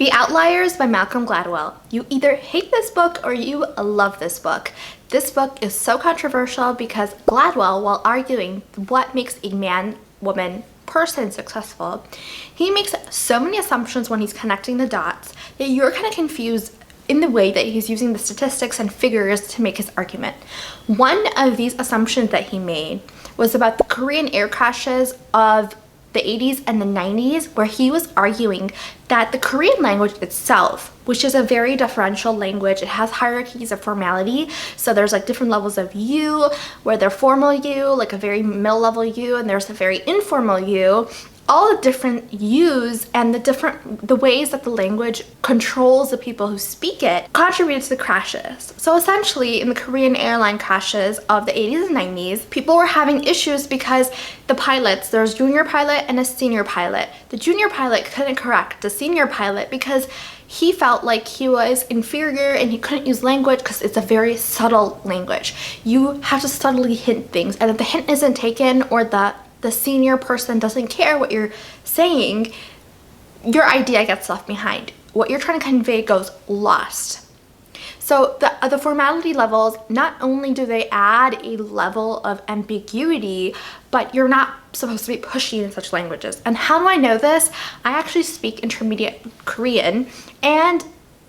The Outliers by Malcolm Gladwell. You either hate this book or you love this book. This book is so controversial because Gladwell, while arguing what makes a man, woman, person successful, he makes so many assumptions when he's connecting the dots that you're kind of confused in the way that he's using the statistics and figures to make his argument. One of these assumptions that he made was about the Korean air crashes of the 80s and the 90s, where he was arguing that the Korean language itself, which is a very differential language, it has hierarchies of formality. So there's like different levels of you, where they're formal you, like a very middle level you, and there's a very informal you. All the different yous and the ways that the language controls the people who speak it contributed to the crashes. So essentially, in the Korean airline crashes of the 80s and 90s, people were having issues because the pilots, there's junior pilot and a senior pilot. The junior pilot couldn't correct the senior pilot because he felt like he was inferior and he couldn't use language because it's a very subtle language. You have to subtly hint things, and if the hint isn't taken or the senior person doesn't care what you're saying, your idea gets left behind. What you're trying to convey goes lost. So the formality levels, not only do they add a level of ambiguity, but you're not supposed to be pushy in such languages. And how do I know this? I actually speak intermediate Korean, and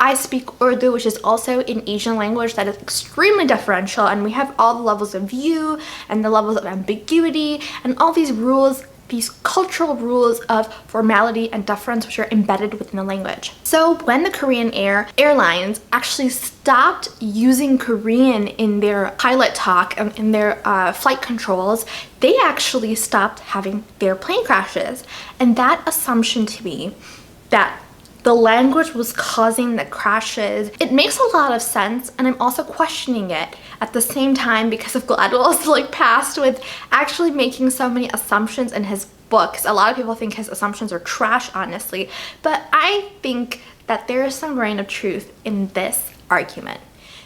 I speak Urdu, which is also an Asian language that is extremely differential, and we have all the levels of you and the levels of ambiguity and all these rules, these cultural rules of formality and deference, which are embedded within the language. So when the Korean airlines actually stopped using Korean in their pilot talk and in their flight controls, they actually stopped having their plane crashes. And that assumption to me that the language was causing the crashes, it makes a lot of sense, and I'm also questioning it at the same time because of Gladwell's past with actually making so many assumptions in his books. A lot of people think his assumptions are trash, honestly, but I think that there is some grain of truth in this argument.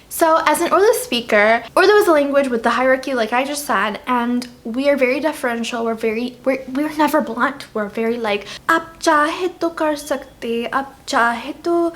So as an Urdu speaker, Urdu is a language with the hierarchy like I just said, and we are very differential. We're never blunt. We're very like, आप चाहे तो कर सकते, आप चाहे तो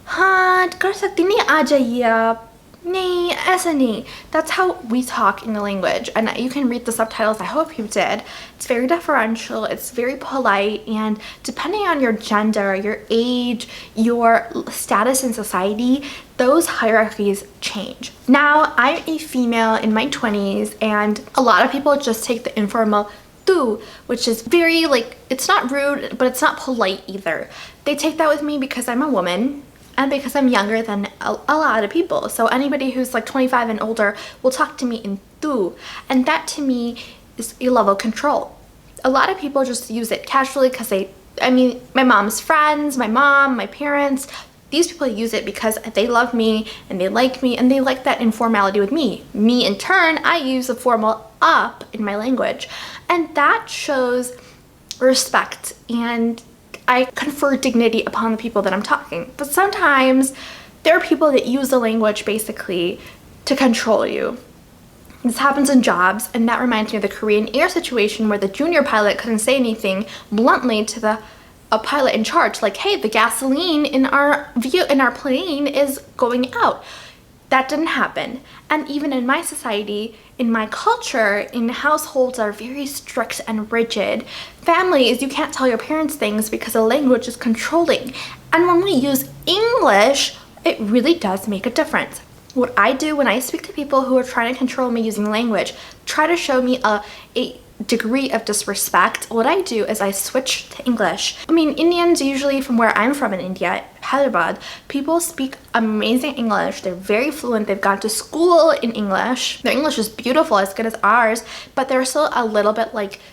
हाँ कर सकते, नहीं आ जाइए आप, नहीं ऐसा नहीं. That's how we talk in the language, and you can read the subtitles. I hope you did. It's very deferential, it's very polite, and depending on your gender, your age, your status in society, those hierarchies change. Now, I'm a female in my 20s, and a lot of people just take the informal tu, which is very it's not rude, but it's not polite either. They take that with me because I'm a woman, and because I'm younger than a lot of people. So anybody who's 25 and older will talk to me in tu, and that to me is a level of control. A lot of people just use it casually because my mom's friends, my mom, my parents, these people use it because they love me and they like that informality with me. Me in turn, I use a formal up in my language, and that shows respect, and I confer dignity upon the people that I'm talking. But sometimes there are people that use the language basically to control you. This happens in jobs, and that reminds me of the Korean Air situation where the junior pilot couldn't say anything bluntly to a pilot in charge, like, hey, the gasoline in our plane is going out. That didn't happen. And even in my society, in my culture, in households that are very strict and rigid, families, you can't tell your parents things because the language is controlling. And when we use English, it really does make a difference. What I do when I speak to people who are trying to control me using language, try to show me a degree of disrespect, what I do is I switch to English. Indians, usually from where I'm from in India, Hyderabad, people speak amazing English. They're very fluent. They've gone to school in English. Their English is beautiful, as good as ours, but they're still a little bit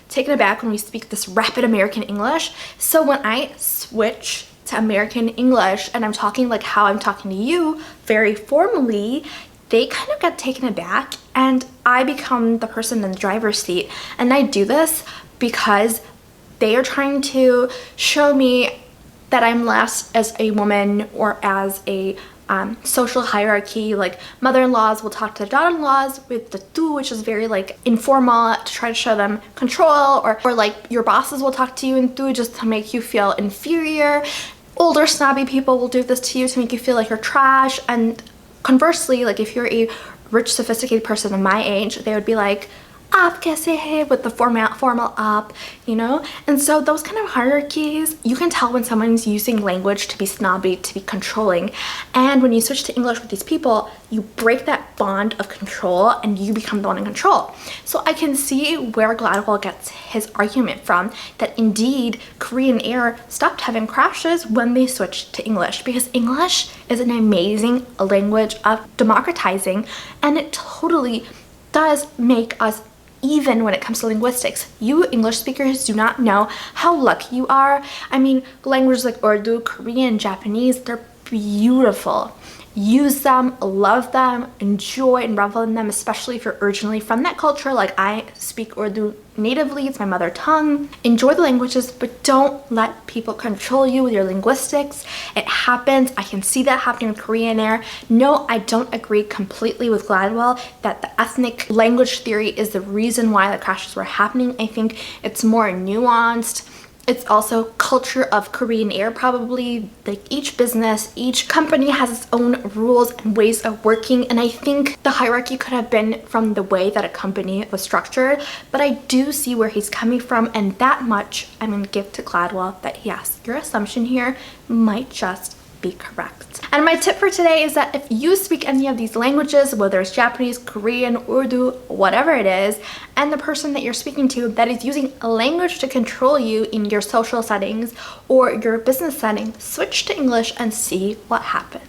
taken aback when we speak this rapid American English. So when I switch to American English and I'm talking like how I'm talking to you, very formally, they kind of get taken aback, and I become the person in the driver's seat. And I do this because they are trying to show me that I'm less as a woman or as a social hierarchy. Like mother-in-laws will talk to daughter-in-laws with the tu, which is very informal, to try to show them control, or your bosses will talk to you in tu just to make you feel inferior. Older snobby people will do this to you to make you feel like you're trash, and conversely, like if you're a rich, sophisticated person of my age, they would be like, "Aap kaise hai?" with the formal up, you know? And so those kind of hierarchies, you can tell when someone's using language to be snobby, to be controlling. And when you switch to English with these people, you break that bond of control and you become the one in control. So I can see where Gladwell gets his argument from, that indeed Korean Air stopped having crashes when they switched to English, because English is an amazing language of democratizing, and it totally does make us even when it comes to linguistics. You English speakers do not know how lucky you are. I mean, languages like Urdu, Korean, Japanese, they're beautiful. Use them, love them, enjoy and revel in them, especially if you're originally from that culture. Like I speak Urdu natively, it's my mother tongue. Enjoy the languages, but don't let people control you with your linguistics. It happens. I can see that happening with Korean Air. No, I don't agree completely with Gladwell that the ethnic language theory is the reason why the crashes were happening. I think it's more nuanced. It's also culture of Korean Air, probably. Like each business, each company has its own rules and ways of working, and I think the hierarchy could have been from the way that a company was structured, but I do see where he's coming from, and that much I'm gonna give to Gladwell, that yes, your assumption here might just be correct. And my tip for today is that if you speak any of these languages, whether it's Japanese, Korean, Urdu, whatever it is, and the person that you're speaking to that is using a language to control you in your social settings or your business setting, switch to English and see what happens.